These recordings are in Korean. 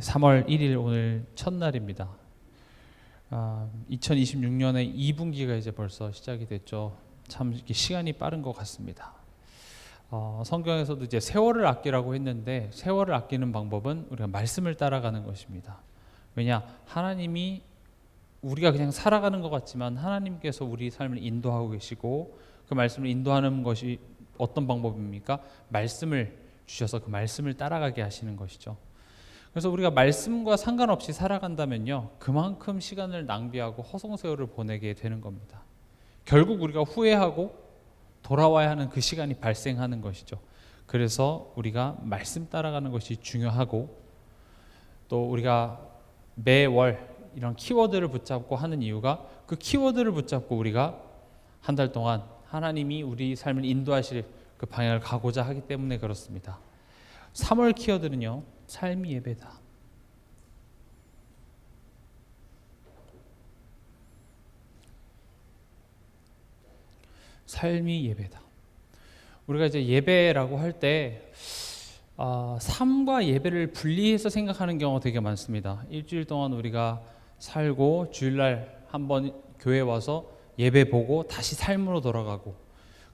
3월 1일 오늘 첫날입니다. 2026년의 2분기가 이제 벌써 시작이 됐죠. 참 이렇게 시간이 빠른 것 같습니다. 성경에서도 이제 세월을 아끼라고 했는데 세월을 아끼는 방법은 우리가 말씀을 따라가는 것입니다. 왜냐? 하나님이 우리가 그냥 살아가는 것 같지만 하나님께서 우리 삶을 인도하고 계시고 그 말씀을 인도하는 것이 어떤 방법입니까? 말씀을 주셔서 그 말씀을 따라가게 하시는 것이죠. 그래서 우리가 말씀과 상관없이 살아간다면요, 그만큼 시간을 낭비하고 허송세월을 보내게 되는 겁니다. 결국 우리가 후회하고 돌아와야 하는 그 시간이 발생하는 것이죠. 그래서 우리가 말씀 따라가는 것이 중요하고, 또 우리가 매월 이런 키워드를 붙잡고 하는 이유가, 그 키워드를 붙잡고 우리가 한 달 동안 하나님이 우리 삶을 인도하실 그 방향을 가고자 하기 때문에 그렇습니다. 3월 키워드는요, 삶이 예배다. 삶이 예배다. 우리가 이제 예배라고 할 때 삶과 예배를 분리해서 생각하는 경우가 되게 많습니다. 일주일 동안 우리가 살고 주일날 한번 교회 와서 예배 보고 다시 삶으로 돌아가고,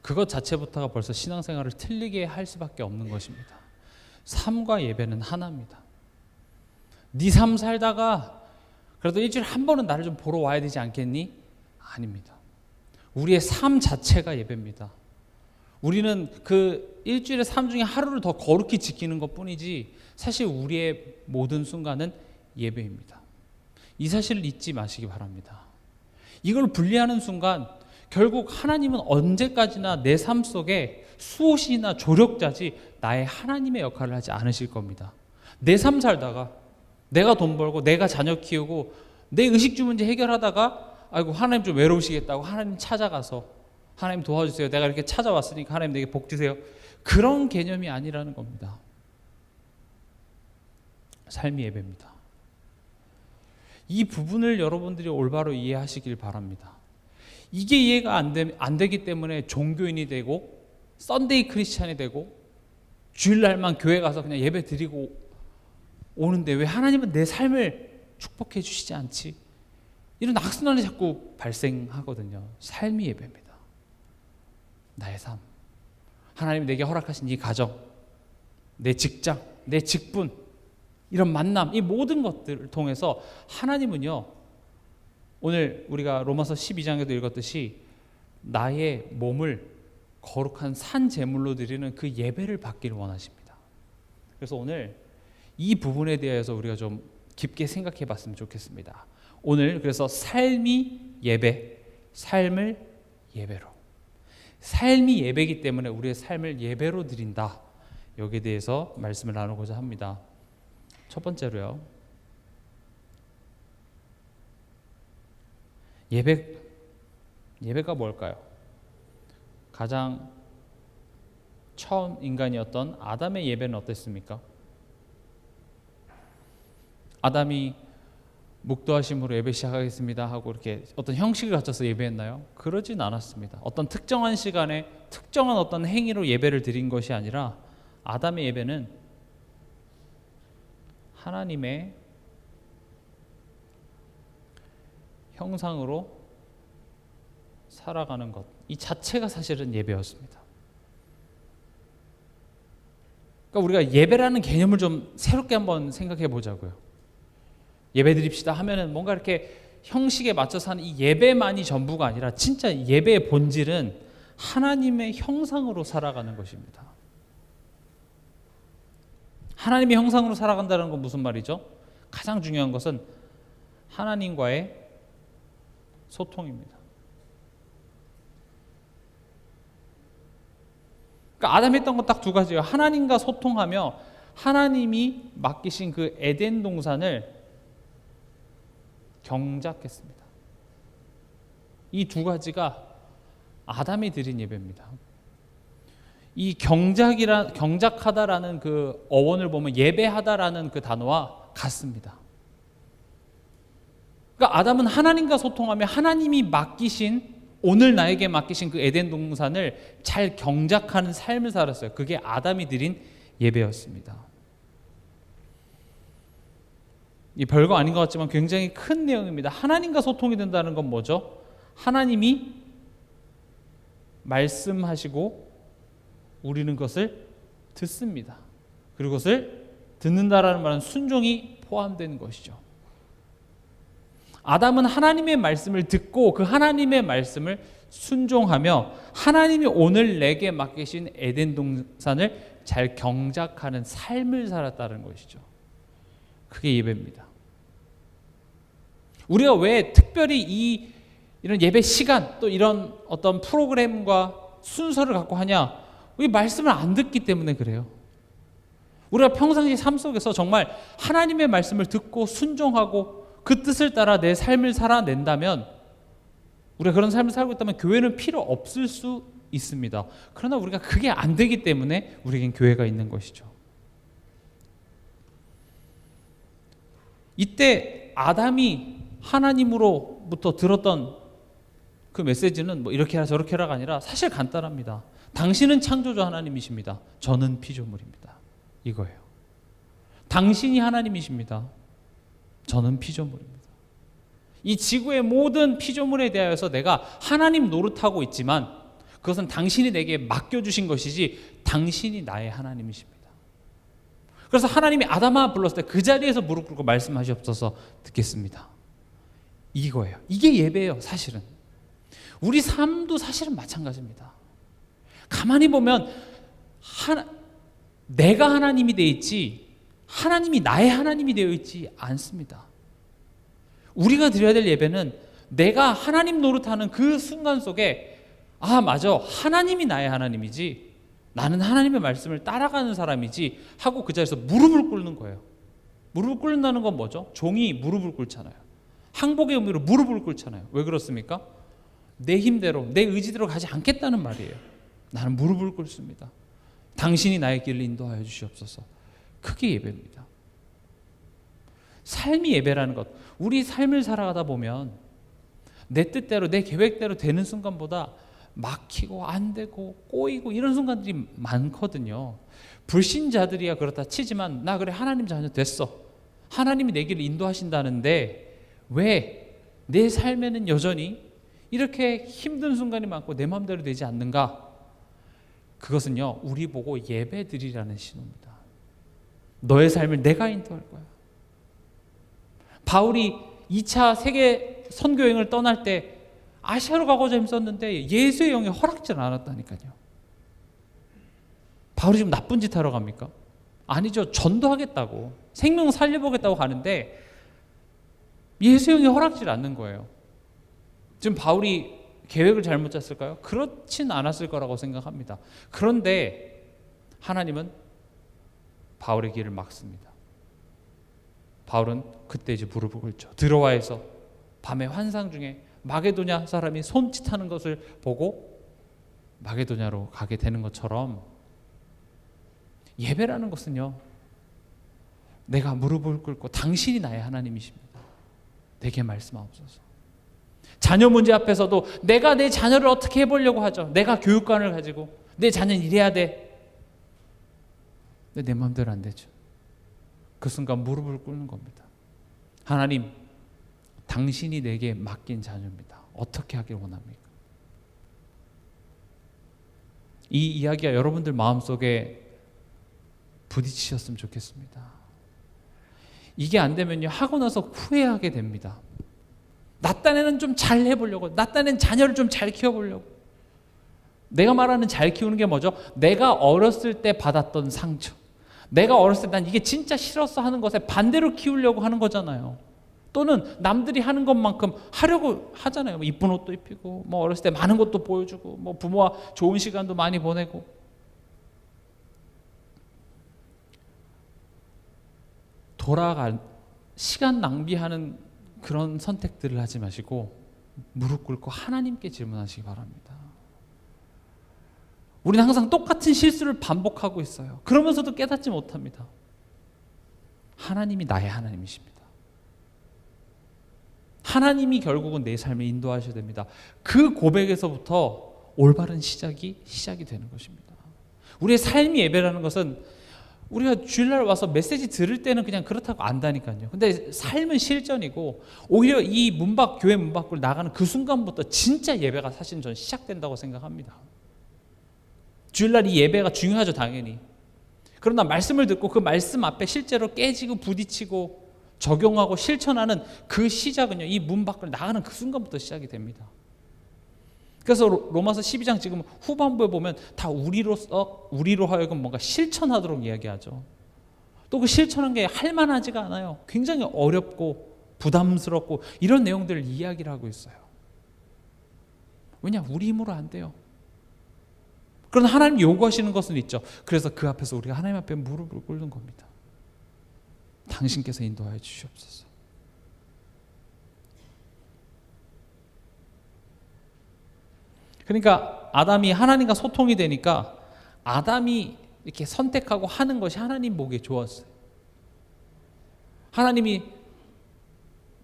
그것 자체부터가 벌써 신앙생활을 틀리게 할 수밖에 없는 것입니다. 삶과 예배는 하나입니다. 네 삶 살다가 그래도 일주일에 한 번은 나를 좀 보러 와야 되지 않겠니? 아닙니다. 우리의 삶 자체가 예배입니다. 우리는 그 일주일의 삶 중에 하루를 더 거룩히 지키는 것뿐이지 사실 우리의 모든 순간은 예배입니다. 이 사실을 잊지 마시기 바랍니다. 이걸 분리하는 순간 결국 하나님은 언제까지나 내 삶 속에 수호신이나 조력자지 나의 하나님의 역할을 하지 않으실 겁니다. 내 삶 살다가 내가 돈 벌고 내가 자녀 키우고 내 의식주 문제 해결하다가 아이고 하나님 좀 외로우시겠다고 하나님 찾아가서 하나님 도와주세요, 내가 이렇게 찾아왔으니까 하나님 내게 복 주세요, 그런 개념이 아니라는 겁니다. 삶이 예배입니다. 이 부분을 여러분들이 올바로 이해하시길 바랍니다. 이게 이해가 안 되기 때문에 종교인이 되고 썬데이 크리스찬이 되고 주일날만 교회 가서 그냥 예배 드리고 오는데 왜 하나님은 내 삶을 축복해 주시지 않지? 이런 악순환이 자꾸 발생하거든요. 삶이 예배입니다. 나의 삶, 하나님이 내게 허락하신 이 가정, 내 직장, 내 직분, 이런 만남, 이 모든 것들을 통해서 하나님은요, 오늘 우리가 로마서 12장에도 읽었듯이 나의 몸을 거룩한 산 제물로 드리는 그 예배를 받기를 원하십니다. 그래서 오늘 이 부분에 대해서 우리가 좀 깊게 생각해 봤으면 좋겠습니다. 오늘 그래서 삶이 예배, 삶을 예배로, 삶이 예배이기 때문에 우리의 삶을 예배로 드린다, 여기에 대해서 말씀을 나누고자 합니다. 첫 번째로요, 예배가 뭘까요? 가장 처음 인간이었던 아담의 예배는 어땠습니까? 아담이 묵도하심으로 예배 시작하겠습니다 하고 이렇게 어떤 형식을 갖춰서 예배했나요? 그러진 않았습니다. 어떤 특정한 시간에 특정한 어떤 행위로 예배를 드린 것이 아니라 아담의 예배는 하나님의 형상으로 살아가는 것, 이 자체가 사실은 예배였습니다. 그러니까 우리가 예배라는 개념을 좀 새롭게 한번 생각해 보자고요. 예배 드립시다 하면은 뭔가 이렇게 형식에 맞춰서 하는 이 예배만이 전부가 아니라 진짜 예배의 본질은 하나님의 형상으로 살아가는 것입니다. 하나님의 형상으로 살아간다는 건 무슨 말이죠? 가장 중요한 것은 하나님과의 소통입니다. 그러니까 아담이 했던 건 딱 두 가지예요. 하나님과 소통하며 하나님이 맡기신 그 에덴 동산을 경작했습니다. 이 두 가지가 아담이 드린 예배입니다. 이 경작하다라는 그 어원을 보면 예배하다라는 그 단어와 같습니다. 그러니까 아담은 하나님과 소통하며 하나님이 맡기신, 오늘 나에게 맡기신 그 에덴 동산을 잘 경작하는 삶을 살았어요. 그게 아담이 드린 예배였습니다. 이 별거 아닌 것 같지만 굉장히 큰 내용입니다. 하나님과 소통이 된다는 건 뭐죠? 하나님이 말씀하시고 우리는 그것을 듣습니다. 그리고 그것을 듣는다라는 말은 순종이 포함된 것이죠. 아담은 하나님의 말씀을 듣고 그 하나님의 말씀을 순종하며 하나님이 오늘 내게 맡기신 에덴 동산을 잘 경작하는 삶을 살았다는 것이죠. 그게 예배입니다. 우리가 왜 특별히 이런 예배 시간 또 이런 어떤 프로그램과 순서를 갖고 하냐? 우리 말씀을 안 듣기 때문에 그래요. 우리가 평상시 삶 속에서 정말 하나님의 말씀을 듣고 순종하고 그 뜻을 따라 내 삶을 살아낸다면, 우리가 그런 삶을 살고 있다면 교회는 필요 없을 수 있습니다. 그러나 우리가 그게 안 되기 때문에 우리에겐 교회가 있는 것이죠. 이때 아담이 하나님으로부터 들었던 그 메시지는 뭐 이렇게 해라 저렇게 해라가 아니라 사실 간단합니다. 당신은 창조주 하나님이십니다. 저는 피조물입니다. 이거예요. 당신이 하나님이십니다. 저는 피조물입니다. 이 지구의 모든 피조물에 대하여서 내가 하나님 노릇하고 있지만 그것은 당신이 내게 맡겨주신 것이지 당신이 나의 하나님이십니다. 그래서 하나님이 아담아 불렀을 때 그 자리에서 무릎 꿇고 말씀하시옵소서 듣겠습니다. 이거예요. 이게 예배예요. 사실은 우리 삶도 사실은 마찬가지입니다. 가만히 보면 내가 하나님이 되어 있지 하나님이 나의 하나님이 되어 있지 않습니다. 우리가 드려야 될 예배는 내가 하나님 노릇하는 그 순간 속에 맞아, 하나님이 나의 하나님이지 나는 하나님의 말씀을 따라가는 사람이지 하고 그 자리에서 무릎을 꿇는 거예요. 무릎을 꿇는다는 건 뭐죠? 종이 무릎을 꿇잖아요. 항복의 의미로 무릎을 꿇잖아요. 왜 그렇습니까? 내 힘대로 내 의지대로 가지 않겠다는 말이에요. 나는 무릎을 꿇습니다. 당신이 나의 길을 인도하여 주시옵소서. 그게 예배입니다. 삶이 예배라는 것. 우리 삶을 살아가다 보면 내 뜻대로 내 계획대로 되는 순간보다 막히고 안 되고 꼬이고 이런 순간들이 많거든요. 불신자들이야 그렇다 치지만 나 그래 하나님 자녀 됐어. 하나님이 내 길을 인도하신다는데 왜 내 삶에는 여전히 이렇게 힘든 순간이 많고 내 마음대로 되지 않는가? 그것은요 우리 보고 예배드리라는 신호입니다. 너의 삶을 내가 인도할 거야. 바울이 2차 세계 선교여행을 떠날 때 아시아로 가고자 힘썼는데 예수의 영이 허락지 않았다니까요. 바울이 지금 나쁜 짓 하러 갑니까? 아니죠. 전도하겠다고 생명 살려보겠다고 가는데 예수의 영이 허락지 않는 거예요. 지금 바울이 계획을 잘못 짰을까요? 그렇진 않았을 거라고 생각합니다. 그런데 하나님은 바울의 길을 막습니다. 바울은 그때 이제 무릎을 꿇죠. 드로아에서 밤의 환상 중에 마게도냐 사람이 손짓하는 것을 보고 마게도냐로 가게 되는 것처럼 예배라는 것은요 내가 무릎을 꿇고 당신이 나의 하나님이십니다. 내게 말씀하옵소서. 자녀 문제 앞에서도 내가 내 자녀를 어떻게 해보려고 하죠. 내가 교육관을 가지고 내 자녀는 이래야 돼. 근데 내 마음대로 안 되죠. 그 순간 무릎을 꿇는 겁니다. 하나님, 당신이 내게 맡긴 자녀입니다. 어떻게 하길 원합니까? 이 이야기가 여러분들 마음속에 부딪히셨으면 좋겠습니다. 이게 안 되면요 하고 나서 후회하게 됩니다. 나 딴에는 좀 잘 해보려고, 나 딴엔 자녀를 좀 잘 키워보려고. 내가 말하는 잘 키우는 게 뭐죠? 내가 어렸을 때 받았던 상처, 내가 어렸을 때 난 이게 진짜 싫었어 하는 것에 반대로 키우려고 하는 거잖아요. 또는 남들이 하는 것만큼 하려고 하잖아요. 뭐 이쁜 옷도 입히고, 뭐 어렸을 때 많은 것도 보여주고, 뭐 부모와 좋은 시간도 많이 보내고. 시간 낭비하는 그런 선택들을 하지 마시고 무릎 꿇고 하나님께 질문하시기 바랍니다. 우리는 항상 똑같은 실수를 반복하고 있어요. 그러면서도 깨닫지 못합니다. 하나님이 나의 하나님이십니다. 하나님이 결국은 내 삶을 인도하셔야 됩니다. 그 고백에서부터 올바른 시작이 되는 것입니다. 우리의 삶이 예배라는 것은 우리가 주일날 와서 메시지 들을 때는 그냥 그렇다고 안다니까요. 근데 삶은 실전이고 오히려 이 교회 문 밖으로 나가는 그 순간부터 진짜 예배가 사실 저는 시작된다고 생각합니다. 주일날 이 예배가 중요하죠, 당연히. 그러나 말씀을 듣고 그 말씀 앞에 실제로 깨지고 부딪히고 적용하고 실천하는 그 시작은요, 이 문 밖을 나가는 그 순간부터 시작이 됩니다. 그래서 로마서 12장 지금 후반부에 보면 다 우리로 하여금 뭔가 실천하도록 이야기하죠. 또 그 실천한 게 할만하지가 않아요. 굉장히 어렵고 부담스럽고 이런 내용들을 이야기를 하고 있어요. 왜냐? 우리 힘으로 안 돼요. 그러나 하나님 요구하시는 것은 있죠. 그래서 그 앞에서 우리가 하나님 앞에 무릎을 꿇는 겁니다. 당신께서 인도하여 주시옵소서. 그러니까 아담이 하나님과 소통이 되니까 아담이 이렇게 선택하고 하는 것이 하나님 보기에 좋았어요. 하나님이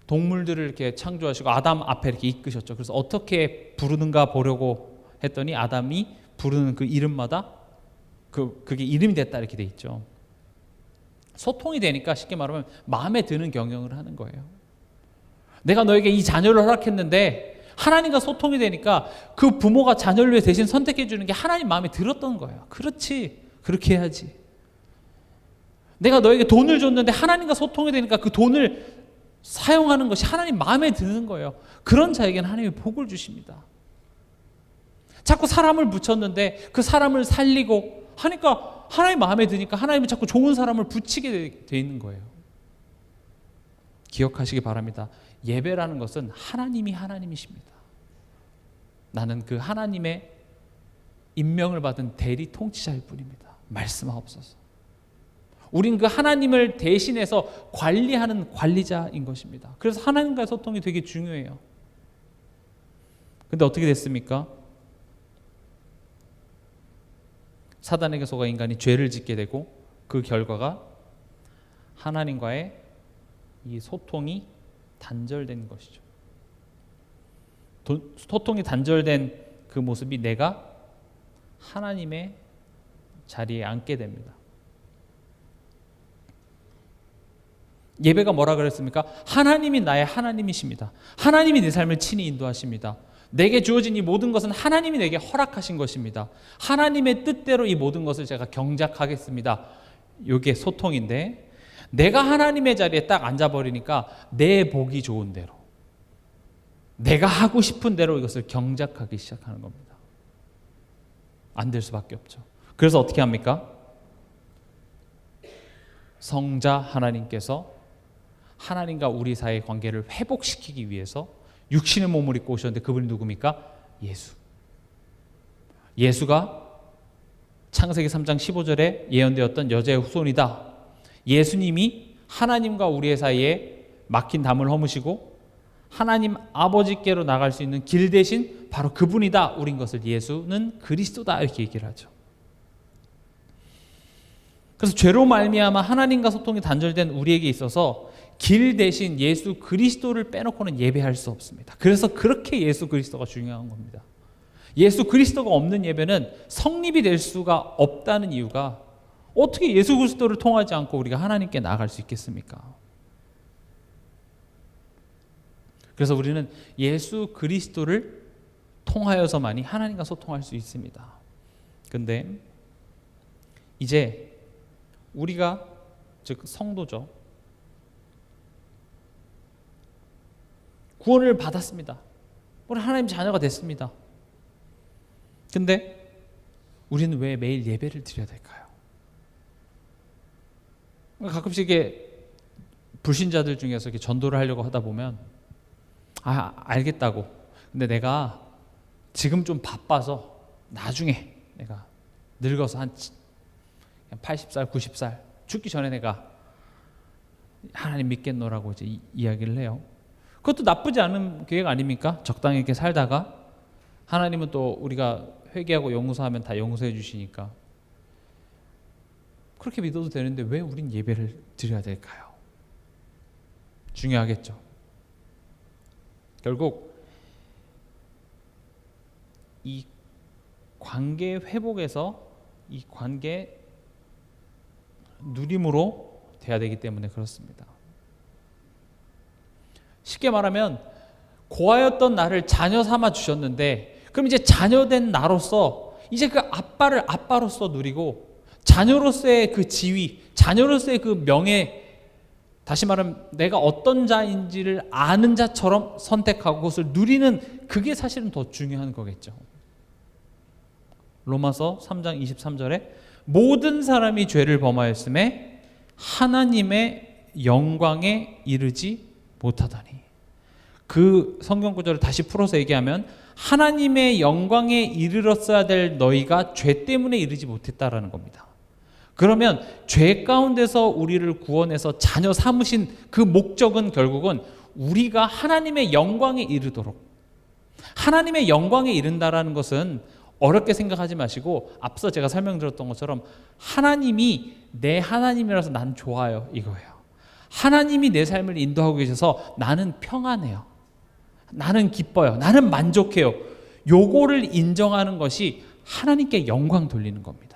동물들을 이렇게 창조하시고 아담 앞에 이렇게 이끄셨죠. 그래서 어떻게 부르는가 보려고 했더니 아담이 부르는 그 이름마다 그게 이름이 됐다 이렇게 돼 있죠. 소통이 되니까 쉽게 말하면 마음에 드는 경영을 하는 거예요. 내가 너에게 이 자녀를 허락했는데 하나님과 소통이 되니까 그 부모가 자녀를 위해 대신 선택해 주는 게 하나님 마음에 들었던 거예요. 그렇지, 그렇게 해야지. 내가 너에게 돈을 줬는데 하나님과 소통이 되니까 그 돈을 사용하는 것이 하나님 마음에 드는 거예요. 그런 자에게는 하나님이 복을 주십니다. 자꾸 사람을 붙였는데 그 사람을 살리고 하니까 하나님 마음에 드니까 하나님은 자꾸 좋은 사람을 붙이게 돼 있는 거예요. 기억하시기 바랍니다. 예배라는 것은 하나님이 하나님이십니다. 나는 그 하나님의 임명을 받은 대리 통치자일 뿐입니다. 말씀하옵소서. 우린 그 하나님을 대신해서 관리하는 관리자인 것입니다. 그래서 하나님과의 소통이 되게 중요해요. 근데 어떻게 됐습니까? 사단에게 속아 인간이 죄를 짓게 되고 그 결과가 하나님과의 이 소통이 단절된 것이죠. 소통이 단절된 그 모습이 내가 하나님의 자리에 앉게 됩니다. 예배가 뭐라 그랬습니까? 하나님이 나의 하나님이십니다. 하나님이 내 삶을 친히 인도하십니다. 내게 주어진 이 모든 것은 하나님이 내게 허락하신 것입니다. 하나님의 뜻대로 이 모든 것을 제가 경작하겠습니다. 이게 소통인데 내가 하나님의 자리에 딱 앉아버리니까 내 보기 좋은 대로 내가 하고 싶은 대로 이것을 경작하기 시작하는 겁니다. 안 될 수밖에 없죠. 그래서 어떻게 합니까? 성자 하나님께서 하나님과 우리 사이의 관계를 회복시키기 위해서 육신의 몸을 입고 오셨는데 그분이 누굽니까? 예수. 예수가 창세기 3장 15절에 예언되었던 여자의 후손이다. 예수님이 하나님과 우리의 사이에 막힌 담을 허무시고 하나님 아버지께로 나갈 수 있는 길 대신 바로 그분이다. 우린 것을 예수는 그리스도다 이렇게 얘기를 하죠. 그래서 죄로 말미암아 하나님과 소통이 단절된 우리에게 있어서 길 대신 예수 그리스도를 빼놓고는 예배할 수 없습니다. 그래서 그렇게 예수 그리스도가 중요한 겁니다. 예수 그리스도가 없는 예배는 성립이 될 수가 없다는 이유가 어떻게 예수 그리스도를 통하지 않고 우리가 하나님께 나아갈 수 있겠습니까? 그래서 우리는 예수 그리스도를 통하여서만이 하나님과 소통할 수 있습니다. 근데 이제 우리가 즉 성도죠. 구원을 받았습니다. 우리 하나님 자녀가 됐습니다. 근데 우리는 왜 매일 예배를 드려야 될까요? 가끔씩 이게 불신자들 중에서 이렇게 전도를 하려고 하다 보면 알겠다고. 근데 내가 지금 좀 바빠서 나중에 내가 늙어서 한 80살, 90살 죽기 전에 내가 하나님 믿겠노라고 이제 이야기를 해요. 그것도 나쁘지 않은 계획 아닙니까? 적당히 이렇게 살다가 하나님은 또 우리가 회개하고 용서하면 다 용서해 주시니까 그렇게 믿어도 되는데 왜 우린 예배를 드려야 될까요? 중요하겠죠. 결국 이 관계 회복에서 이 관계 누림으로 돼야 되기 때문에 그렇습니다. 쉽게 말하면 고아였던 나를 자녀 삼아 주셨는데, 그럼 이제 자녀된 나로서 이제 그 아빠를 아빠로서 누리고, 자녀로서의 그 지위, 자녀로서의 그 명예, 다시 말하면 내가 어떤 자인지를 아는 자처럼 선택하고 그것을 누리는, 그게 사실은 더 중요한 거겠죠. 로마서 3장 23절에 모든 사람이 죄를 범하였음에 하나님의 영광에 이르지 못하다니. 그 성경 구절을 다시 풀어서 얘기하면 하나님의 영광에 이르렀어야 될 너희가 죄 때문에 이르지 못했다라는 겁니다. 그러면 죄 가운데서 우리를 구원해서 자녀 삼으신 그 목적은 결국은 우리가 하나님의 영광에 이르도록, 하나님의 영광에 이른다라는 것은 어렵게 생각하지 마시고 앞서 제가 설명드렸던 것처럼 하나님이 내 하나님이라서 난 좋아요, 이거예요. 하나님이 내 삶을 인도하고 계셔서 나는 평안해요, 나는 기뻐요, 나는 만족해요. 요거를 인정하는 것이 하나님께 영광 돌리는 겁니다.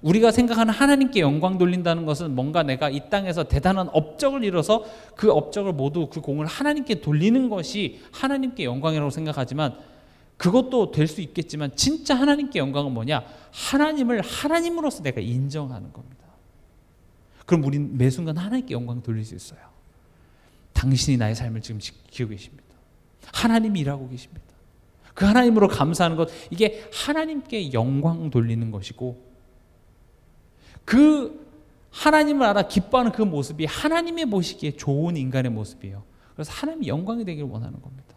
우리가 생각하는 하나님께 영광 돌린다는 것은 뭔가 내가 이 땅에서 대단한 업적을 이뤄서 그 업적을 모두, 그 공을 하나님께 돌리는 것이 하나님께 영광이라고 생각하지만, 그것도 될 수 있겠지만 진짜 하나님께 영광은 뭐냐? 하나님을 하나님으로서 내가 인정하는 겁니다. 그럼 우리는 매 순간 하나님께 영광 돌릴 수 있어요. 당신이 나의 삶을 지금 지키고 계십니다. 하나님이 일하고 계십니다. 그 하나님으로 감사하는 것, 이게 하나님께 영광 돌리는 것이고, 그 하나님을 알아 기뻐하는 그 모습이 하나님의 보시기에 좋은 인간의 모습이에요. 그래서 하나님의 영광이 되기를 원하는 겁니다.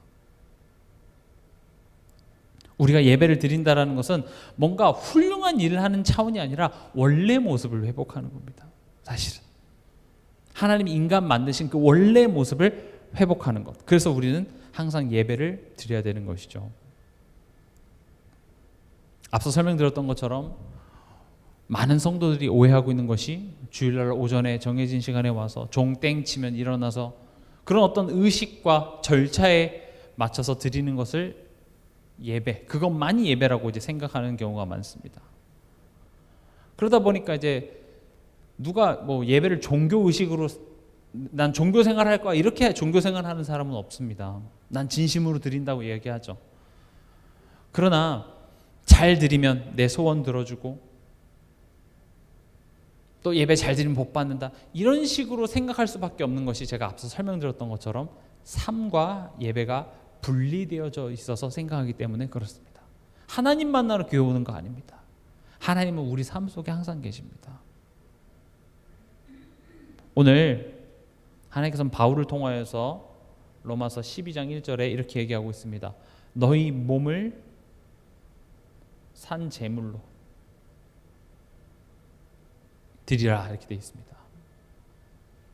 우리가 예배를 드린다는 것은 뭔가 훌륭한 일을 하는 차원이 아니라 원래 모습을 회복하는 겁니다. 사실은 하나님이 인간 만드신 그 원래 모습을 회복하는 것. 그래서 우리는 항상 예배를 드려야 되는 것이죠. 앞서 설명드렸던 것처럼 많은 성도들이 오해하고 있는 것이 주일날 오전에 정해진 시간에 와서 종땡 치면 일어나서 그런 어떤 의식과 절차에 맞춰서 드리는 것을 예배, 그것만이 예배라고 이제 생각하는 경우가 많습니다. 그러다 보니까 이제 누가 뭐 예배를 종교 의식으로, 난 종교 생활할 거야, 이렇게 종교 생활하는 사람은 없습니다. 난 진심으로 드린다고 얘기하죠. 그러나 잘 드리면 내 소원 들어주고, 또 예배 잘 드리면 복 받는다, 이런 식으로 생각할 수밖에 없는 것이 제가 앞서 설명드렸던 것처럼 삶과 예배가 분리되어져 있어서 생각하기 때문에 그렇습니다. 하나님 만나러 교회 오는 거 아닙니다. 하나님은 우리 삶 속에 항상 계십니다. 오늘 하나님께서는 바울을 통하여서 로마서 12장 1절에 이렇게 얘기하고 있습니다. 너희 몸을 산 제물로 드리라, 이렇게 되어 있습니다.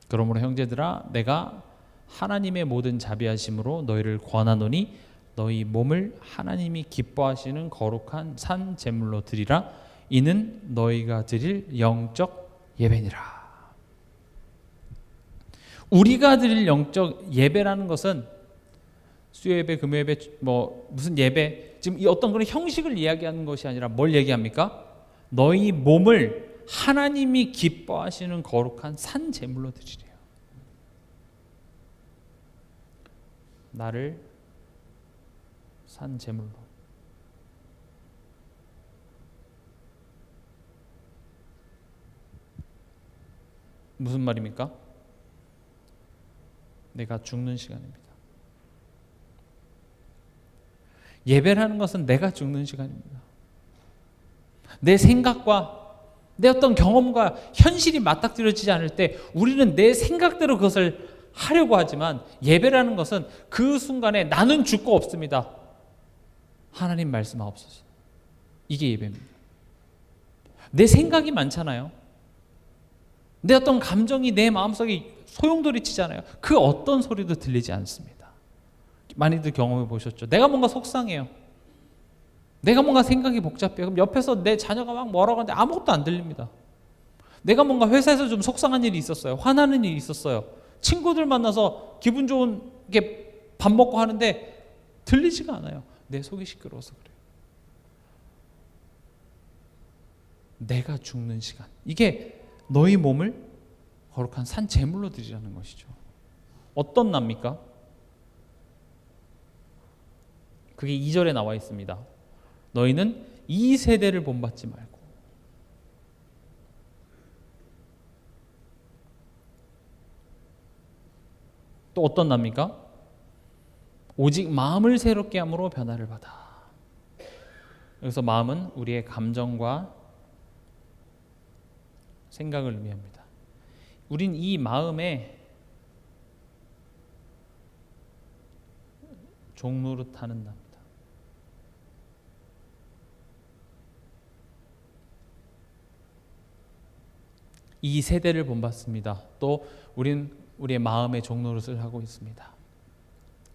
그러므로 형제들아, 내가 하나님의 모든 자비하심으로 너희를 권하노니 너희 몸을 하나님이 기뻐하시는 거룩한 산 제물로 드리라. 이는 너희가 드릴 영적 예배니라. 우리가 드릴 영적 예배라는 것은 수요예배, 금요예배, 뭐 무슨 예배, 지금 이 어떤 그런 형식을 이야기하는 것이 아니라 뭘 얘기합니까? 너희 몸을 하나님이 기뻐하시는 거룩한 산 제물로 드리래요. 나를 산 제물로. 무슨 말입니까? 내가 죽는 시간입니다. 예배라는 것은 내가 죽는 시간입니다. 내 생각과 내 어떤 경험과 현실이 맞닥뜨려지지 않을 때 우리는 내 생각대로 그것을 하려고 하지만, 예배라는 것은 그 순간에 나는 죽고 없습니다. 하나님 말씀하옵소서. 이게 예배입니다. 내 생각이 많잖아요. 내 어떤 감정이 내 마음속에 소용돌이치잖아요. 그 어떤 소리도 들리지 않습니다. 많이들 경험해 보셨죠? 내가 뭔가 속상해요. 내가 뭔가 생각이 복잡해요. 그럼 옆에서 내 자녀가 막 뭐라고 하는데 아무것도 안 들립니다. 내가 뭔가 회사에서 좀 속상한 일이 있었어요. 화나는 일이 있었어요. 친구들 만나서 기분 좋은 게 밥 먹고 하는데 들리지가 않아요. 내 속이 시끄러워서 그래요. 내가 죽는 시간. 이게 너희 몸을 거룩한 산 제물로 드리라는 것이죠. 어떤 납니까? 그게 2절에 나와 있습니다. 너희는 이 세대를 본받지 말고. 또 어떤 납니까? 오직 마음을 새롭게 함으로 변화를 받아. 여기서 마음은 우리의 감정과 생각을 의미합니다. 우린 이 마음에 종노릇하는답니다. 이 세대를 본받습니다. 또 우린 우리의 마음의 종노릇을 하고 있습니다.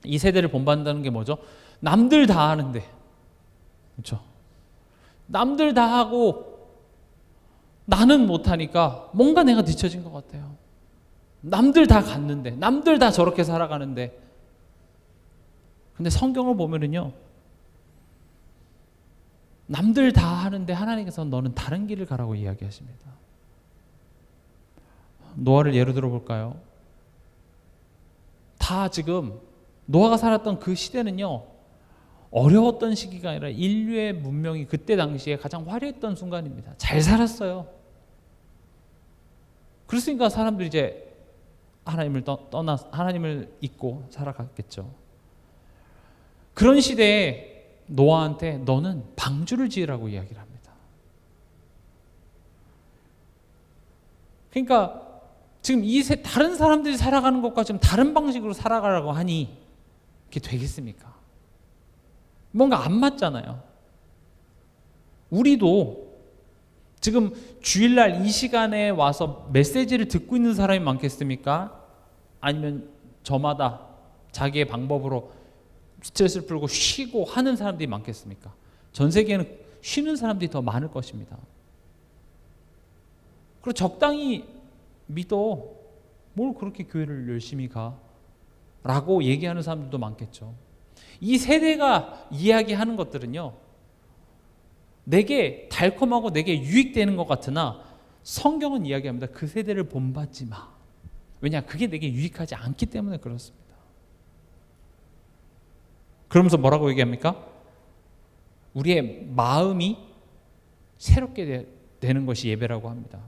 이 세대를 본받는다는 게 뭐죠? 남들 다 하는데, 그렇죠? 남들 다 하고 나는 못하니까 뭔가 내가 뒤처진 것 같아요. 남들 다 갔는데, 남들 다 저렇게 살아가는데. 근데 성경을 보면은요, 남들 다 하는데 하나님께서 너는 다른 길을 가라고 이야기하십니다. 노아를 예로 들어볼까요? 다 지금 노아가 살았던 그 시대는요, 어려웠던 시기가 아니라 인류의 문명이 그때 당시에 가장 화려했던 순간입니다. 잘 살았어요. 그렇으니까 사람들이 이제 하나님을 떠나 하나님을 잊고 살아갔겠죠. 그런 시대에 노아한테 너는 방주를 지으라고 이야기를 합니다. 그러니까 지금 다른 사람들이 살아가는 것과 좀 다른 방식으로 살아가라고 하니 그게 되겠습니까? 뭔가 안 맞잖아요. 우리도 지금 주일날 이 시간에 와서 메시지를 듣고 있는 사람이 많겠습니까? 아니면 저마다 자기의 방법으로 스트레스를 풀고 쉬고 하는 사람들이 많겠습니까? 전 세계에는 쉬는 사람들이 더 많을 것입니다. 그리고 적당히 믿어. 뭘 그렇게 교회를 열심히 가? 라고 얘기하는 사람들도 많겠죠. 이 세대가 이야기하는 것들은요, 내게 달콤하고 내게 유익되는 것 같으나 성경은 이야기합니다. 그 세대를 본받지 마. 왜냐? 그게 내게 유익하지 않기 때문에 그렇습니다. 그러면서 뭐라고 얘기합니까? 우리의 마음이 새롭게 되는 것이 예배라고 합니다.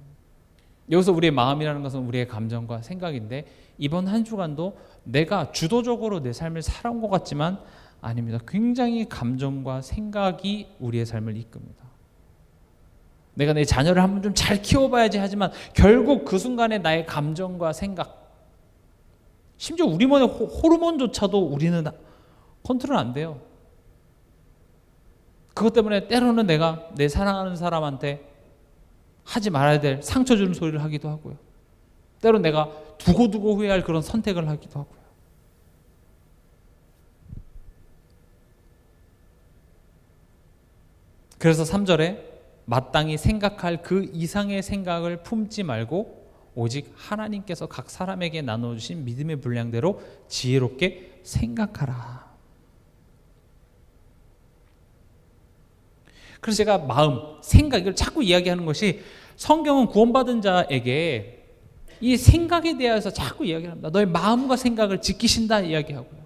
여기서 우리의 마음이라는 것은 우리의 감정과 생각인데, 이번 한 주간도 내가 주도적으로 내 삶을 살아온 것 같지만 아닙니다. 굉장히 감정과 생각이 우리의 삶을 이끕니다. 내가 내 자녀를 한번 좀 잘 키워봐야지 하지만 결국 그 순간에 나의 감정과 생각, 심지어 우리 몸의 호르몬조차도 우리는 컨트롤 안 돼요. 그것 때문에 때로는 내가 내 사랑하는 사람한테 하지 말아야 될 상처 주는 소리를 하기도 하고요. 때로는 내가 두고두고 후회할 그런 선택을 하기도 하고요. 그래서 3절에 마땅히 생각할 그 이상의 생각을 품지 말고 오직 하나님께서 각 사람에게 나눠주신 믿음의 분량대로 지혜롭게 생각하라. 그래서 제가 마음, 생각 이걸 자꾸 이야기하는 것이, 성경은 구원받은 자에게 이 생각에 대해서 자꾸 이야기를 합니다. 너의 마음과 생각을 지키신다 이야기하고요.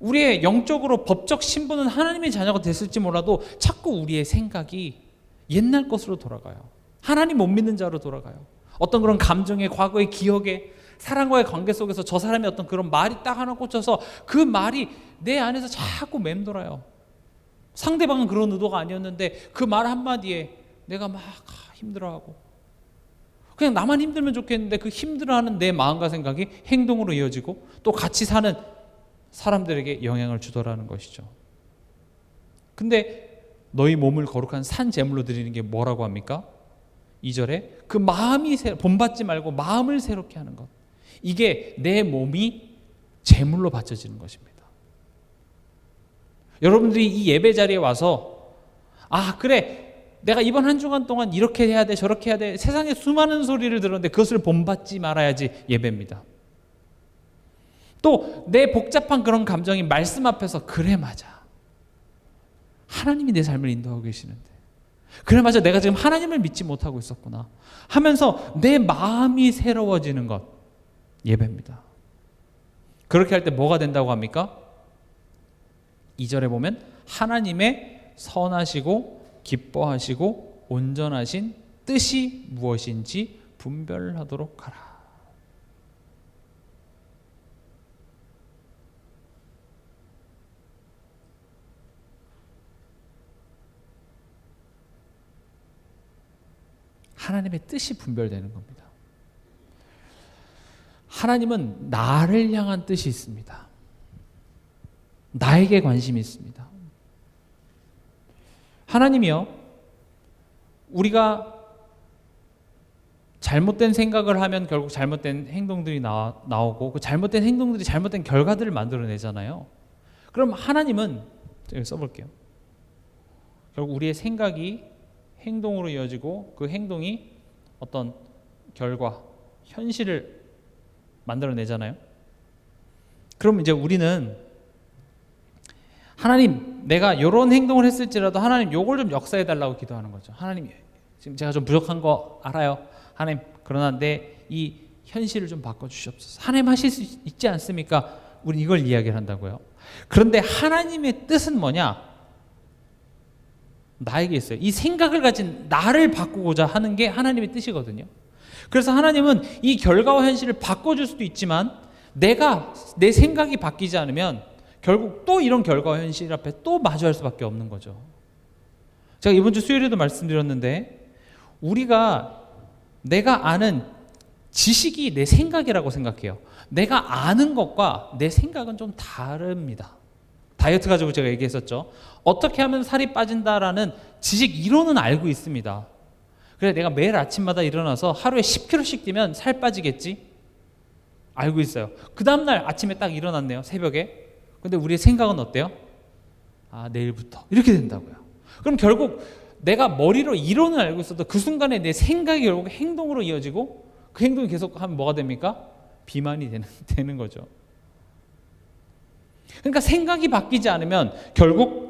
우리의 영적으로 법적 신분은 하나님의 자녀가 됐을지 몰라도 자꾸 우리의 생각이 옛날 것으로 돌아가요. 하나님 못 믿는 자로 돌아가요. 어떤 그런 감정에, 과거의 기억에, 사람과의 관계 속에서 저 사람의 어떤 그런 말이 딱 하나 꽂혀서 그 말이 내 안에서 자꾸 맴돌아요. 상대방은 그런 의도가 아니었는데 그 말 한마디에 내가 막 힘들어하고, 그냥 나만 힘들면 좋겠는데 그 힘들어하는 내 마음과 생각이 행동으로 이어지고 또 같이 사는 사람들에게 영향을 주더라는 것이죠. 근데 너희 몸을 거룩한 산 제물로 드리는 게 뭐라고 합니까? 2절에 그 마음이 본받지 말고 마음을 새롭게 하는 것, 이게 내 몸이 제물로 바쳐지는 것입니다. 여러분들이 이 예배 자리에 와서 그래, 내가 이번 한 주간 동안 이렇게 해야 돼, 저렇게 해야 돼, 세상에 수많은 소리를 들었는데 그것을 본받지 말아야지 예배입니다. 또 내 복잡한 그런 감정이 말씀 앞에서 그래 맞아, 하나님이 내 삶을 인도하고 계시는데, 그래, 맞아, 내가 지금 하나님을 믿지 못하고 있었구나 하면서 내 마음이 새로워지는 것, 예배입니다. 그렇게 할 때 뭐가 된다고 합니까? 2절에 보면 하나님의 선하시고 기뻐하시고 온전하신 뜻이 무엇인지 분별하도록 하라. 하나님의 뜻이 분별되는 겁니다. 하나님은 나를 향한 뜻이 있습니다. 나에게 관심이 있습니다. 하나님이요, 우리가 잘못된 생각을 하면 결국 잘못된 행동들이 나오고 그 잘못된 행동들이 잘못된 결과들을 만들어내잖아요. 그럼 하나님은, 제가 써볼게요. 결국 우리의 생각이 행동으로 이어지고 그 행동이 어떤 결과, 현실을 만들어내잖아요. 그럼 이제 우리는 하나님, 내가 이런 행동을 했을지라도 하나님 요걸 좀 역사해달라고 기도하는 거죠. 하나님, 지금 제가 좀 부족한 거 알아요. 하나님, 그러나 내 이 현실을 좀 바꿔주시옵소서. 하나님 하실 수 있지 않습니까? 우리 이걸 이야기를 한다고요. 그런데 하나님의 뜻은 뭐냐? 나에게 있어요. 이 생각을 가진 나를 바꾸고자 하는 게 하나님의 뜻이거든요. 그래서 하나님은 이 결과와 현실을 바꿔줄 수도 있지만 내 생각이 바뀌지 않으면 결국 또 이런 결과와 현실 앞에 또 마주할 수밖에 없는 거죠. 제가 이번 주 수요일에도 말씀드렸는데 내가 아는 지식이 내 생각이라고 생각해요. 내가 아는 것과 내 생각은 좀 다릅니다. 다이어트 가지고 제가 얘기했었죠. 어떻게 하면 살이 빠진다라는 지식 이론은 알고 있습니다. 그래, 내가 매일 아침마다 일어나서 하루에 10kg씩 뛰면 살 빠지겠지? 알고 있어요. 그 다음날 아침에 딱 일어났네요, 새벽에. 근데 우리의 생각은 어때요? 내일부터 이렇게 된다고요. 그럼 결국 내가 머리로 이론을 알고 있어도 그 순간에 내 생각이 결국 행동으로 이어지고 그 행동이 계속 하면 뭐가 됩니까? 비만이 되는 거죠. 그러니까 생각이 바뀌지 않으면 결국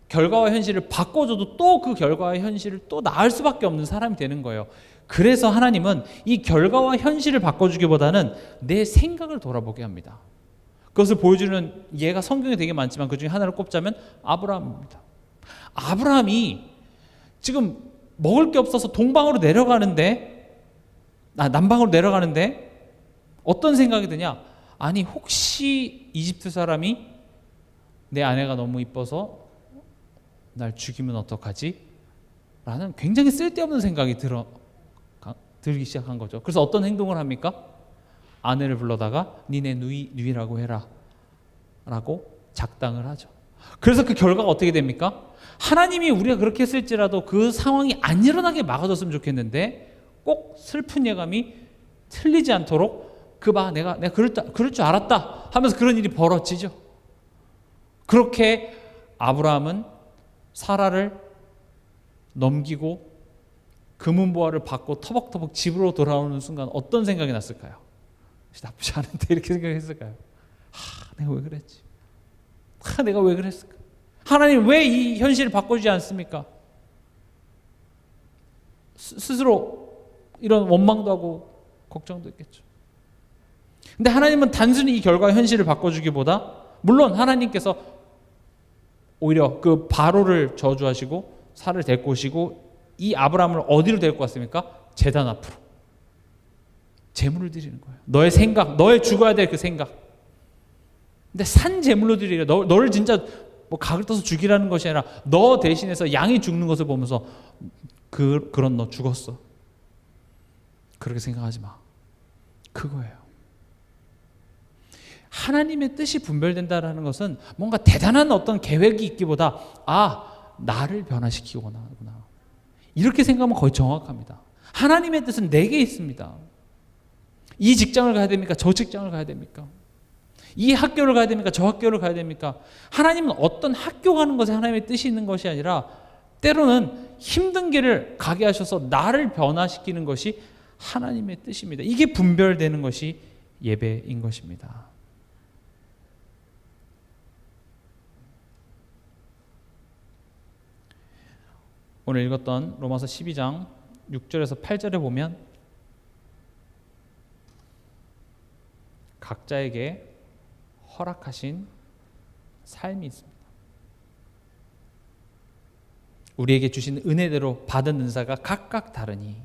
결과와 현실을 바꿔줘도 또 그 결과와 현실을 또 나을 수밖에 없는 사람이 되는 거예요. 그래서 하나님은 이 결과와 현실을 바꿔주기보다는 내 생각을 돌아보게 합니다. 그것을 보여주는 예가 성경에 되게 많지만 그 중에 하나를 꼽자면 아브라함입니다. 아브라함이 지금 먹을 게 없어서 남방으로 내려가는데 어떤 생각이 드냐? 아니, 혹시 이집트 사람이 내 아내가 너무 이뻐서 날 죽이면 어떡하지? 라는 굉장히 쓸데없는 생각이 들기 시작한 거죠. 그래서 어떤 행동을 합니까? 아내를 불러다가 니네 누이라고 해라 라고 작당을 하죠. 그래서 그 결과가 어떻게 됩니까? 하나님이 우리가 그렇게 했을지라도 그 상황이 안 일어나게 막아줬으면 좋겠는데 꼭 슬픈 예감이 틀리지 않도록 내가 그럴 줄 알았다 하면서 그런 일이 벌어지죠. 그렇게 아브라함은 사라를 넘기고 금은보화를 받고 터벅터벅 집으로 돌아오는 순간 어떤 생각이 났을까요? 나쁘지 않은데 이렇게 생각했을까요? 내가 왜 그랬지? 내가 왜 그랬을까? 하나님 왜 이 현실을 바꿔주지 않습니까? 스스로 이런 원망도 하고 걱정도 했겠죠. 근데 하나님은 단순히 이 결과 현실을 바꿔주기보다 물론 하나님께서 오히려 그 바로를 저주하시고 사를 데리고 오시고 이 아브라함을 어디로 데리고 왔습니까? 제단 앞으로 제물을 드리는 거예요. 너의 생각, 너의 죽어야 될 그 생각. 근데 산 제물로 드리려. 너를 진짜 각을 떠서 죽이라는 것이 아니라 너 대신해서 양이 죽는 것을 보면서 그런 너 죽었어. 그렇게 생각하지 마. 그거예요. 하나님의 뜻이 분별된다는 것은 뭔가 대단한 어떤 계획이 있기보다 나를 변화시키거나 하구나. 이렇게 생각하면 거의 정확합니다. 하나님의 뜻은 내게 있습니다. 이 직장을 가야 됩니까? 저 직장을 가야 됩니까? 이 학교를 가야 됩니까? 저 학교를 가야 됩니까? 하나님은 어떤 학교 가는 것에 하나님의 뜻이 있는 것이 아니라 때로는 힘든 길을 가게 하셔서 나를 변화시키는 것이 하나님의 뜻입니다. 이게 분별되는 것이 예배인 것입니다. 오늘 읽었던 로마서 12장 6절에서 8절에 보면 각자에게 허락하신 삶이 있습니다. 우리에게 주신 은혜대로 받은 은사가 각각 다르니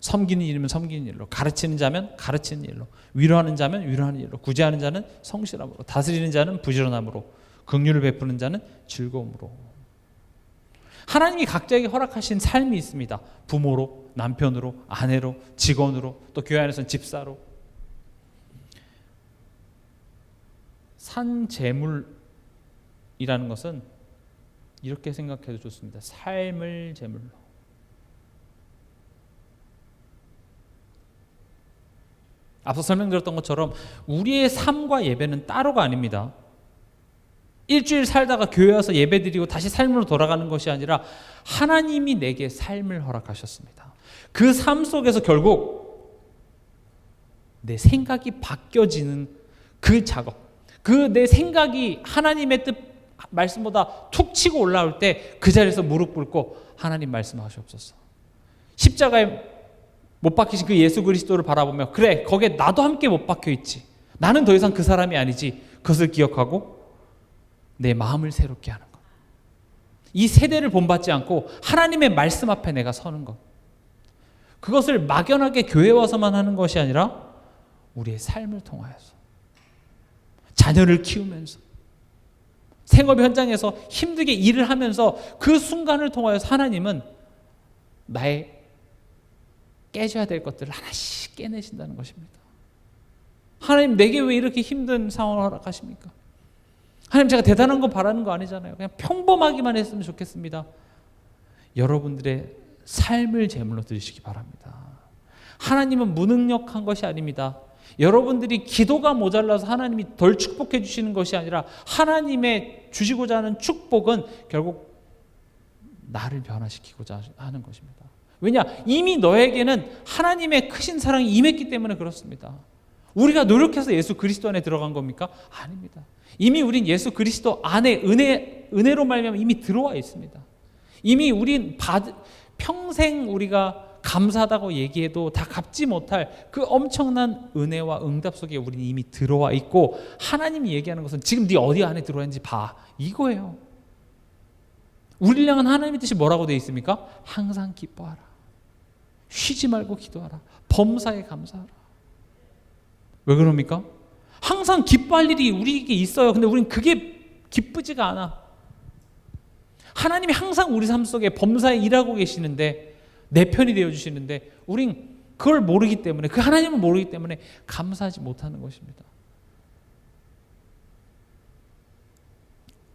섬기는 일이면 섬기는 일로, 가르치는 자면 가르치는 일로, 위로하는 자면 위로하는 일로, 구제하는 자는 성실함으로, 다스리는 자는 부지런함으로, 긍휼을 베푸는 자는 즐거움으로. 하나님이 각자에게 허락하신 삶이 있습니다. 부모로, 남편으로, 아내로, 직원으로, 또 교회 안에서는 집사로. 산재물이라는 것은 이렇게 생각해도 좋습니다. 삶을 제물로. 앞서 설명드렸던 것처럼 우리의 삶과 예배는 따로가 아닙니다. 일주일 살다가 교회 와서 예배드리고 다시 삶으로 돌아가는 것이 아니라 하나님이 내게 삶을 허락하셨습니다. 그 삶 속에서 결국 내 생각이 바뀌어지는 그 작업, 그 내 생각이 하나님의 뜻 말씀보다 툭 치고 올라올 때 그 자리에서 무릎 꿇고 하나님 말씀하시옵소서. 십자가에 못 박히신 그 예수 그리스도를 바라보며 그래 거기에 나도 함께 못 박혀 있지. 나는 더 이상 그 사람이 아니지. 그것을 기억하고 내 마음을 새롭게 하는 것. 이 세대를 본받지 않고 하나님의 말씀 앞에 내가 서는 것. 그것을 막연하게 교회 와서만 하는 것이 아니라 우리의 삶을 통하여서 자녀를 키우면서 생업 현장에서 힘들게 일을 하면서 그 순간을 통하여서 하나님은 나의 깨져야 될 것들을 하나씩 깨내신다는 것입니다. 하나님 내게 왜 이렇게 힘든 상황을 허락하십니까? 하나님 제가 대단한 거 바라는 거 아니잖아요. 그냥 평범하기만 했으면 좋겠습니다. 여러분들의 삶을 제물로 드리시기 바랍니다. 하나님은 무능력한 것이 아닙니다. 여러분들이 기도가 모자라서 하나님이 덜 축복해 주시는 것이 아니라 하나님의 주시고자 하는 축복은 결국 나를 변화시키고자 하는 것입니다. 왜냐? 이미 너에게는 하나님의 크신 사랑이 임했기 때문에 그렇습니다. 우리가 노력해서 예수 그리스도 안에 들어간 겁니까? 아닙니다. 이미 우린 예수 그리스도 안에 은혜로 말미암아 이미 들어와 있습니다. 이미 우린 평생 우리가 감사하다고 얘기해도 다 갚지 못할 그 엄청난 은혜와 응답 속에 우리는 이미 들어와 있고 하나님이 얘기하는 것은 지금 네 어디 안에 들어와 있는지 봐. 이거예요. 우리를 향한 하나님의 뜻이 뭐라고 되어 있습니까? 항상 기뻐하라. 쉬지 말고 기도하라. 범사에 감사하라. 왜 그럽니까? 항상 기뻐할 일이 우리에게 있어요. 근데 우리는 그게 기쁘지가 않아. 하나님이 항상 우리 삶 속에 범사에 일하고 계시는데 내 편이 되어주시는데 우린 그걸 모르기 때문에 그 하나님을 모르기 때문에 감사하지 못하는 것입니다.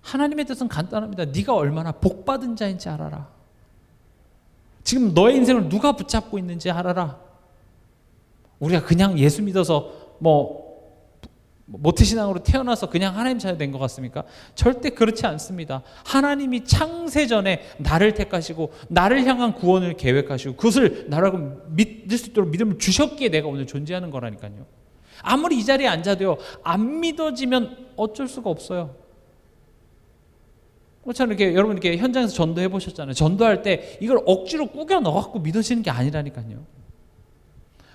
하나님의 뜻은 간단합니다. 네가 얼마나 복받은 자인지 알아라. 지금 너의 인생을 누가 붙잡고 있는지 알아라. 우리가 그냥 예수 믿어서 모태신앙으로 태어나서 그냥 하나님 자녀 된 것 같습니까? 절대 그렇지 않습니다. 하나님이 창세전에 나를 택하시고 나를 향한 구원을 계획하시고 그것을 나라고 믿을 수 있도록 믿음을 주셨기에 내가 오늘 존재하는 거라니까요. 아무리 이 자리에 앉아도요 안 믿어지면 어쩔 수가 없어요. 그렇잖아요. 이렇게 여러분 이렇게 현장에서 전도해 보셨잖아요. 전도할 때 이걸 억지로 꾸겨 넣어갖고 믿어지는 게 아니라니까요.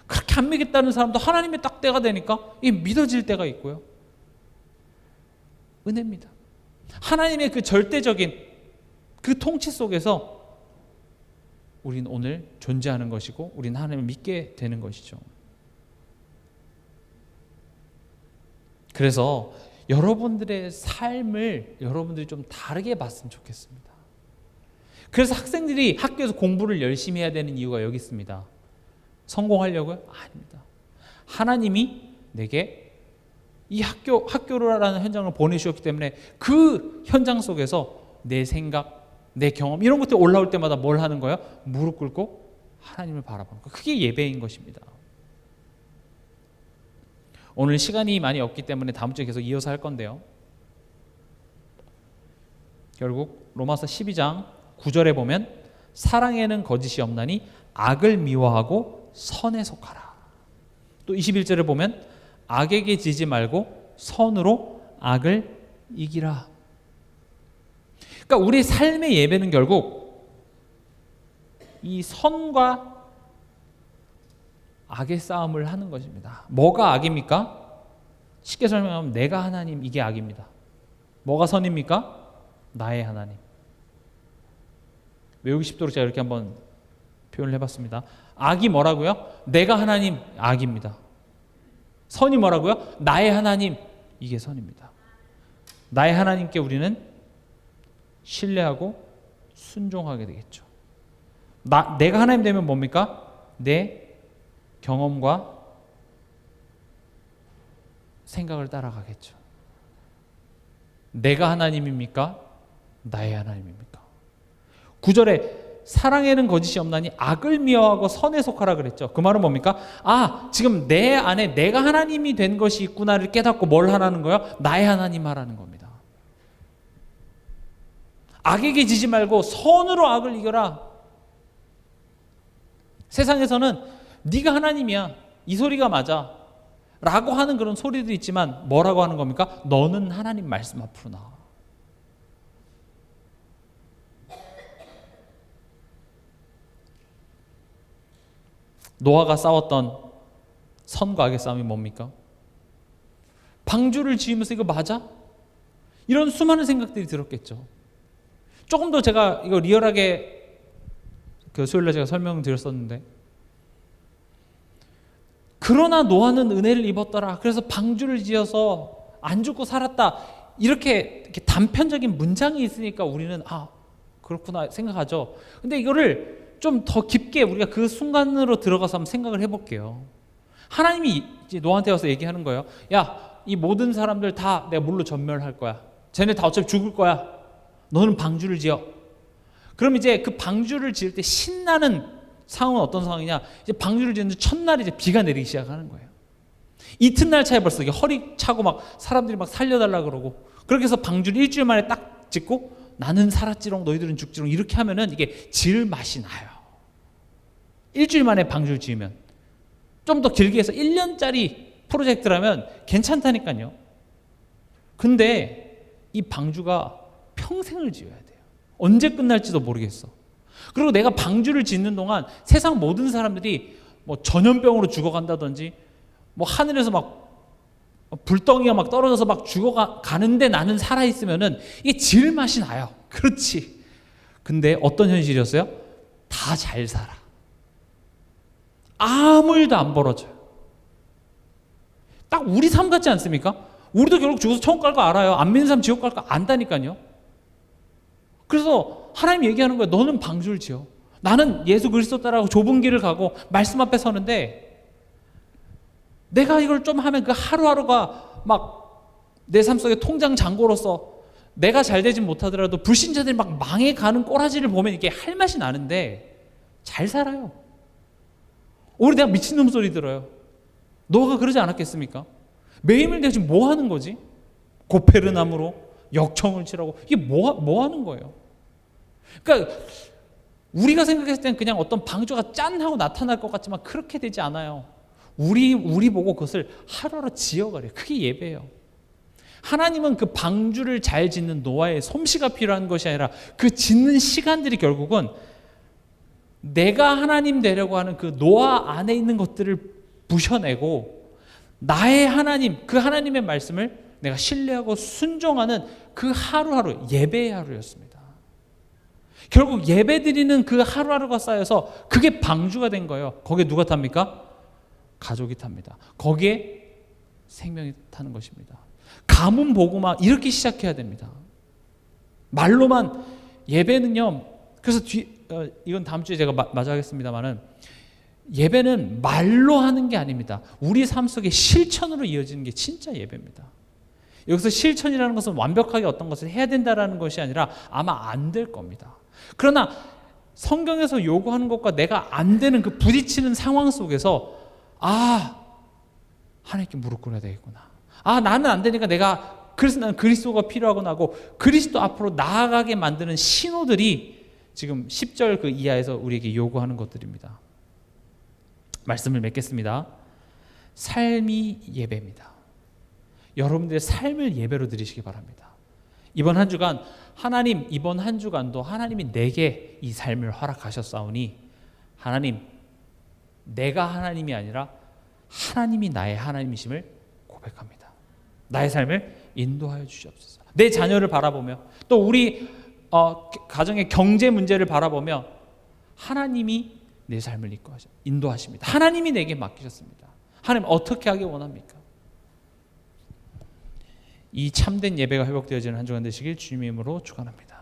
그렇게 안 믿겠다는 사람도 하나님의 딱 때가 되니까 이게 믿어질 때가 있고요. 은혜입니다. 하나님의 그 절대적인 그 통치 속에서 우리는 오늘 존재하는 것이고 우리는 하나님을 믿게 되는 것이죠. 그래서 여러분들의 삶을 여러분들이 좀 다르게 봤으면 좋겠습니다. 그래서 학생들이 학교에서 공부를 열심히 해야 되는 이유가 여기 있습니다. 성공하려고요? 아닙니다. 하나님이 내게 이 학교라는 현장을 보내주셨기 때문에 그 현장 속에서 내 생각, 내 경험 이런 것들이 올라올 때마다 뭘 하는 거예요? 무릎 꿇고 하나님을 바라보는 거. 그게 예배인 것입니다. 오늘 시간이 많이 없기 때문에 다음 주에 계속 이어서 할 건데요. 결국 로마서 12장 9절에 보면 사랑에는 거짓이 없나니 악을 미워하고 선에 속하라. 또 21절에 보면 악에게 지지 말고 선으로 악을 이기라. 그러니까 우리 삶의 예배는 결국 이 선과 악의 싸움을 하는 것입니다. 뭐가 악입니까? 쉽게 설명하면 내가 하나님, 이게 악입니다. 뭐가 선입니까? 나의 하나님. 외우기 쉽도록 제가 이렇게 한번 표현을 해봤습니다. 악이 뭐라고요? 내가 하나님, 악입니다. 선이 뭐라고요? 나의 하나님, 이게 선입니다. 나의 하나님께 우리는 신뢰하고 순종하게 되겠죠. 내가 하나님 되면 뭡니까? 내 경험과 생각을 따라가겠죠. 내가 하나님입니까? 나의 하나님입니까? 9절에 사랑에는 거짓이 없나니 악을 미워하고 선에 속하라 그랬죠. 그 말은 뭡니까? 지금 내 안에 내가 하나님이 된 것이 있구나를 깨닫고 뭘 하라는 거예요? 나의 하나님 하라는 겁니다. 악에게 지지 말고 선으로 악을 이겨라. 세상에서는 네가 하나님이야, 이 소리가 맞아 라고 하는 그런 소리도 있지만 뭐라고 하는 겁니까? 너는 하나님 말씀 앞으로 나와. 노아가 싸웠던 선과 악의 싸움이 뭡니까? 방주를 지으면서 이거 맞아? 이런 수많은 생각들이 들었겠죠. 조금 더 제가 이거 리얼하게 수요일날 제가 설명드렸었는데, 그러나 노아는 은혜를 입었더라. 그래서 방주를 지어서 안 죽고 살았다. 이렇게 단편적인 문장이 있으니까 우리는 그렇구나 생각하죠. 근데 이거를 좀 더 깊게 우리가 그 순간으로 들어가서 한번 생각을 해볼게요. 하나님이 이제 노아한테 와서 얘기하는 거예요. 야, 이 모든 사람들 다 내가 물로 전멸할 거야. 쟤네 다 어차피 죽을 거야. 너는 방주를 지어. 그럼 이제 그 방주를 지을 때 신나는 상황은 어떤 상황이냐? 이제 방주를 짓는 첫날 이제 비가 내리기 시작하는 거예요. 이튿날 차에 벌써 허리 차고 막 사람들이 막 살려달라 그러고, 그렇게 해서 방주를 일주일 만에 딱 짓고 나는 살았지롱 너희들은 죽지롱 이렇게 하면은 이게 지을 맛이 나요. 일주일 만에 방주를 지으면. 좀 더 길게 해서 1년짜리 프로젝트라면 괜찮다니까요. 근데 이 방주가 평생을 지어야 돼요. 언제 끝날지도 모르겠어. 그리고 내가 방주를 짓는 동안 세상 모든 사람들이 뭐 전염병으로 죽어간다든지, 뭐 하늘에서 막 불덩이가 막 떨어져서 막 죽어가는데 나는 살아있으면은 이게 지을 맛이 나요. 그렇지. 근데 어떤 현실이었어요? 다 잘 살아. 아무 일도 안 벌어져요. 딱 우리 삶 같지 않습니까? 우리도 결국 죽어서 천국 갈 거 알아요. 안 믿는 사람 지옥 갈 거 안다니까요. 그래서 하나님 얘기하는 거예요. 너는 방주를 지어. 나는 예수 그리스도 따라가고 좁은 길을 가고 말씀 앞에 서는데, 내가 이걸 좀 하면 그 하루하루가 막 내 삶 속에 통장 잔고로서 내가 잘 되진 못하더라도 불신자들이 막 망해가는 꼬라지를 보면 이게 할 맛이 나는데 잘 살아요. 오히려 내가 미친놈 소리 들어요. 너가 그러지 않았겠습니까? 매일매일 내가 지금 뭐 하는 거지? 고페르나무로 역청을 치라고. 이게 뭐 하는 거예요? 그러니까 우리가 생각했을 때는 그냥 어떤 방주가 짠 하고 나타날 것 같지만 그렇게 되지 않아요. 우리 보고 그것을 하루하루 지어가래요. 그게 예배예요. 하나님은 그 방주를 잘 짓는 노아의 솜씨가 필요한 것이 아니라 그 짓는 시간들이 결국은 내가 하나님 되려고 하는 그 노아 안에 있는 것들을 부셔내고 나의 하나님, 그 하나님의 말씀을 내가 신뢰하고 순종하는 그 하루하루, 예배의 하루였습니다. 결국 예배드리는 그 하루하루가 쌓여서 그게 방주가 된 거예요. 거기에 누가 탑니까? 가족이 탑니다. 거기에 생명이 타는 것입니다. 가문 복음화 이렇게 시작해야 됩니다. 말로만 예배는요. 그래서 이건 다음 주에 제가 마저 하겠습니다만은, 예배는 말로 하는 게 아닙니다. 우리 삶 속에 실천으로 이어지는 게 진짜 예배입니다. 여기서 실천이라는 것은 완벽하게 어떤 것을 해야 된다라는 것이 아니라 아마 안 될 겁니다. 그러나 성경에서 요구하는 것과 내가 안 되는 그 부딪히는 상황 속에서 하나님께 무릎 꿇어야 되겠구나. 나는 안 되니까 그래서 나는 그리스도가 필요하구나 하고 그리스도 앞으로 나아가게 만드는 신호들이 지금 10절 그 이하에서 우리에게 요구하는 것들입니다. 말씀을 맺겠습니다. 삶이 예배입니다. 여러분들의 삶을 예배로 드리시기 바랍니다. 이번 한 주간 이번 한 주간도 하나님이 내게 이 삶을 허락하셨사오니 하나님, 내가 하나님이 아니라 하나님이 나의 하나님이심을 고백합니다. 나의 삶을 인도하여 주시옵소서. 내 자녀를 바라보며 또 우리 가정의 경제 문제를 바라보며 하나님이 내 삶을 인도하십니다. 하나님이 내게 맡기셨습니다. 하나님 어떻게 하기 원합니까? 이 참된 예배가 회복되어지는 한 주간 되시길 주님의 이름으로 축원합니다.